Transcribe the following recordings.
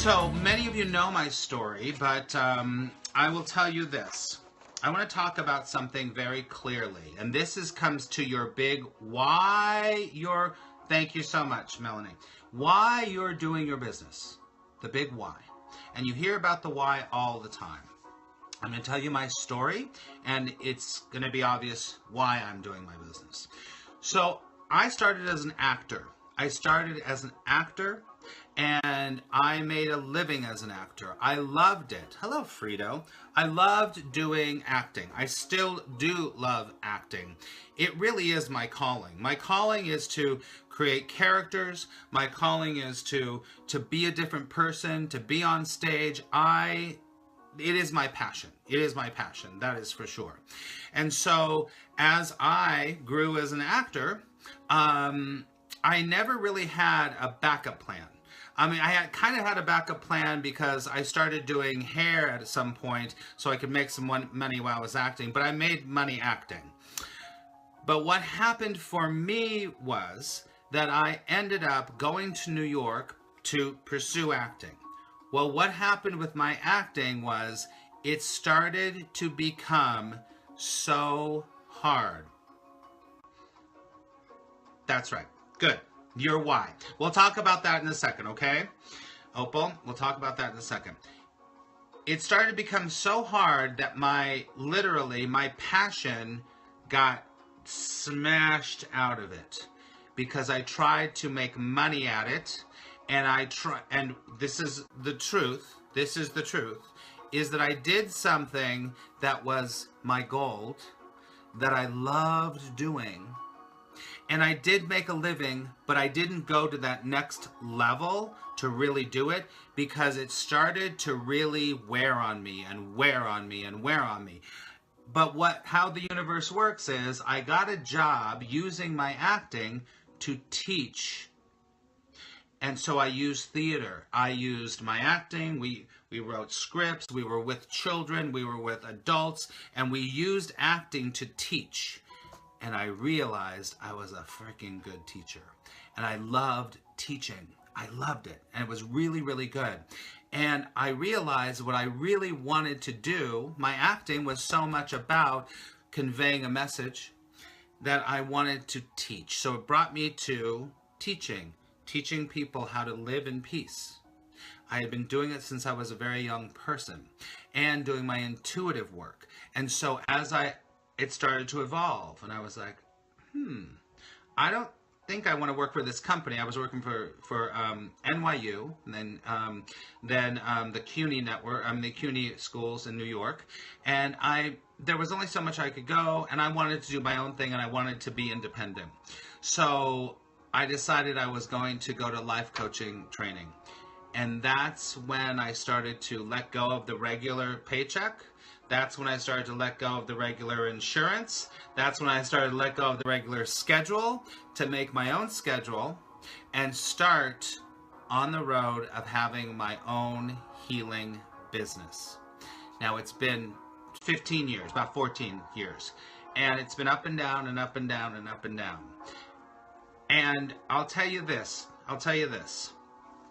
So many of you know my story, but I will tell you this. I want to talk about something very clearly, and comes to your big why you're, thank you so much, Melanie, why you're doing your business, the big why. And you hear about the why all the time. I'm going to tell you my story, and it's going to be obvious why I'm doing my business. So I started as an actor. And I made a living as an actor. I loved it. Hello, Frito. I loved doing acting. I still do love acting. It really is my calling. My calling is to create characters. My calling is to be a different person, to be on stage. It is my passion. It is my passion. That is for sure. And so as I grew as an actor, I never really had a backup plan. I mean, I kind of had a backup plan because I started doing hair at some point so I could make some money while I was acting, but I made money acting. But what happened for me was that I ended up going to New York to pursue acting. Well, what happened with my acting was it started to become so hard. That's right. Good. Your why. We'll talk about that in a second, okay? Opal, we'll talk about that in a second. It started to become so hard that my passion got smashed out of it because I tried to make money at it, and this is the truth, is that I did something that was my gold, that I loved doing. And I did make a living, but I didn't go to that next level to really do it because it started to really wear on me and wear on me and wear on me. But how the universe works is I got a job using my acting to teach. And so I used theater. I used my acting. We wrote scripts. We were with children. We were with adults. And we used acting to teach. And I realized I was a freaking good teacher. And I loved teaching. I loved it. And it was really, really good. And I realized what I really wanted to do, my acting was so much about conveying a message that I wanted to teach. So it brought me to teaching people how to live in peace. I had been doing it since I was a very young person and doing my intuitive work. And so it started to evolve, and I was like, I don't think I want to work for this company. I was working for NYU, and then the CUNY network, the CUNY schools in New York, and there was only so much I could go, and I wanted to do my own thing, and I wanted to be independent. So I decided I was going to go to life coaching training, and that's when I started to let go of the regular paycheck. That's when I started to let go of the regular insurance. That's when I started to let go of the regular schedule to make my own schedule and start on the road of having my own healing business. Now it's been 15 years, about 14 years, and it's been up and down and up and down and up and down. And I'll tell you this.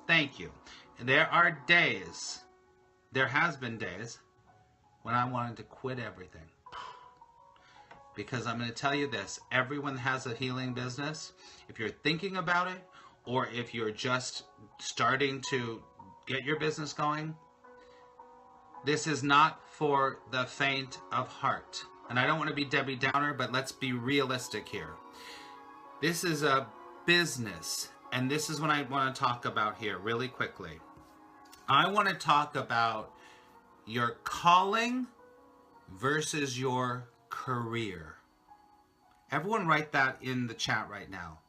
Thank you. There has been days when I wanted to quit everything. Because I'm going to tell you this, everyone has a healing business. If you're thinking about it, or if you're just starting to get your business going, this is not for the faint of heart. And I don't want to be Debbie Downer, but let's be realistic here. This is a business, and this is what I want to talk about here really quickly. I want to talk about your calling versus your career. Everyone write that in the chat right now.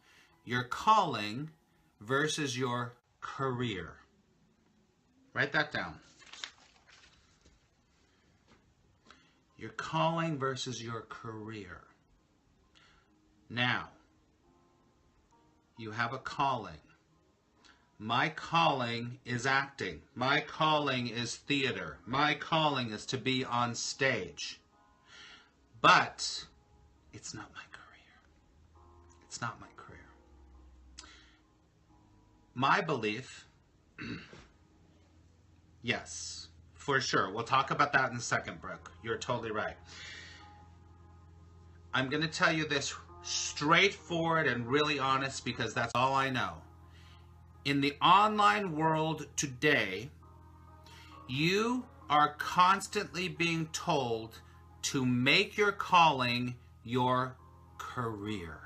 Your calling versus your career. Write that down. Your calling versus your career. Now, you have a calling. My calling is acting. My calling is theater. My calling is to be on stage. But it's not my career. It's not my career. My belief Yes, for sure. We'll talk about that in a second, Brooke. You're totally right. I'm going to tell you this straightforward and really honest because that's all I know. In the online world today, you are constantly being told to make your calling your career.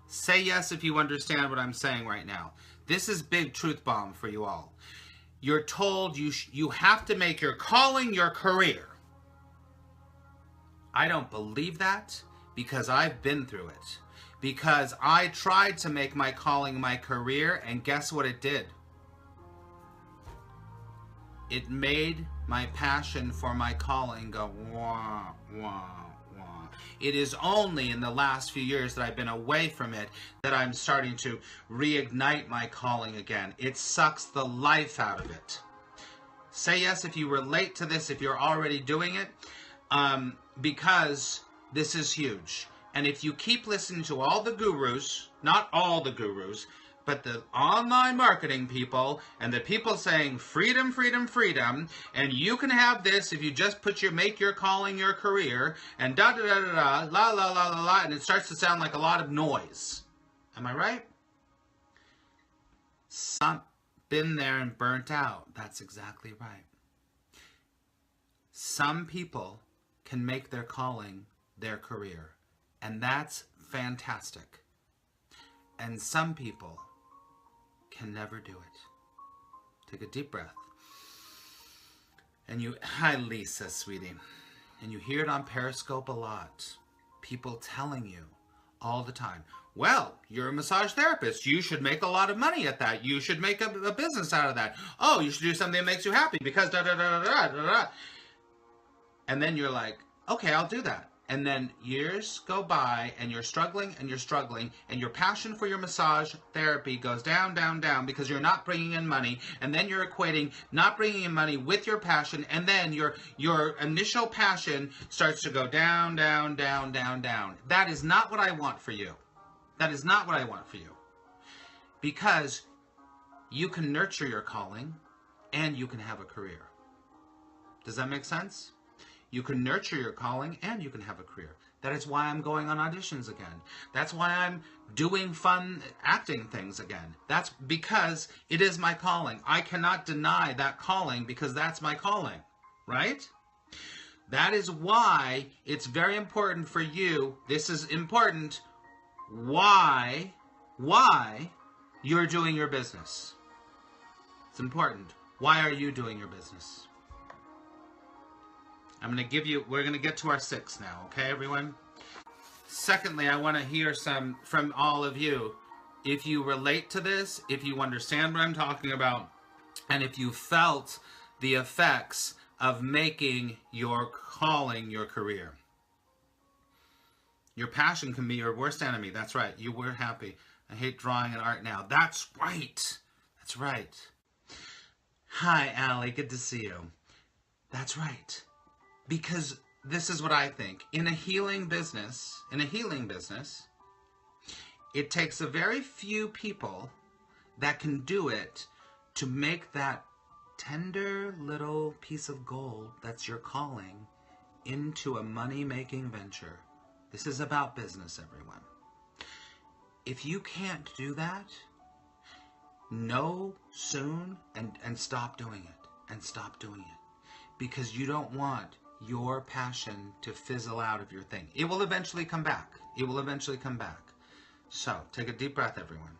Say yes if you understand what I'm saying right now. This is big truth bomb for you all. You're told you have to make your calling your career. I don't believe that because I've been through it. Because I tried to make my calling my career, and guess what it did? It made my passion for my calling go wah, wah, wah. It is only in the last few years that I've been away from it that I'm starting to reignite my calling again. It sucks the life out of it. Say yes if you relate to this, if you're already doing it, because this is huge. And if you keep listening to all the gurus, not all the gurus, but the online marketing people and the people saying freedom, freedom, freedom, and you can have this if you just make your calling your career, and da da da da da, la la la la la, and it starts to sound like a lot of noise. Am I right? Been there and burnt out. That's exactly right. Some people can make their calling their career. And that's fantastic. And some people can never do it. Take a deep breath. And hi Lisa, sweetie. And you hear it on Periscope a lot. People telling you all the time, well, you're a massage therapist. You should make a lot of money at that. You should make a business out of that. Oh, you should do something that makes you happy because da da da da da da. And then you're like, okay, I'll do that. And then years go by and you're struggling and your passion for your massage therapy goes down, down, down because you're not bringing in money. And then you're equating not bringing in money with your passion. And then your initial passion starts to go down, down, down, down, down. That is not what I want for you. That is not what I want for you. Because you can nurture your calling and you can have a career. Does that make sense? You can nurture your calling and you can have a career. That is why I'm going on auditions again. That's why I'm doing fun acting things again. That's because it is my calling. I cannot deny that calling because that's my calling, right? That is why it's very important for you. This is important. Why you're doing your business. It's important. Why are you doing your business? We're going to get to our 6 now, okay, everyone? Secondly, I want to hear some from all of you. If you relate to this, if you understand what I'm talking about, and if you felt the effects of making your calling your career. Your passion can be your worst enemy. That's right. You were happy. I hate drawing and art now. That's right. That's right. Hi, Allie. Good to see you. That's right. Because this is what I think. In a healing business, it takes a very few people that can do it to make that tender little piece of gold that's your calling into a money-making venture. This is about business, everyone. If you can't do that, know soon and stop doing it. And stop doing it. Because you don't want your passion to fizzle out of your thing. It will eventually come back. It will eventually come back. So, take a deep breath, everyone.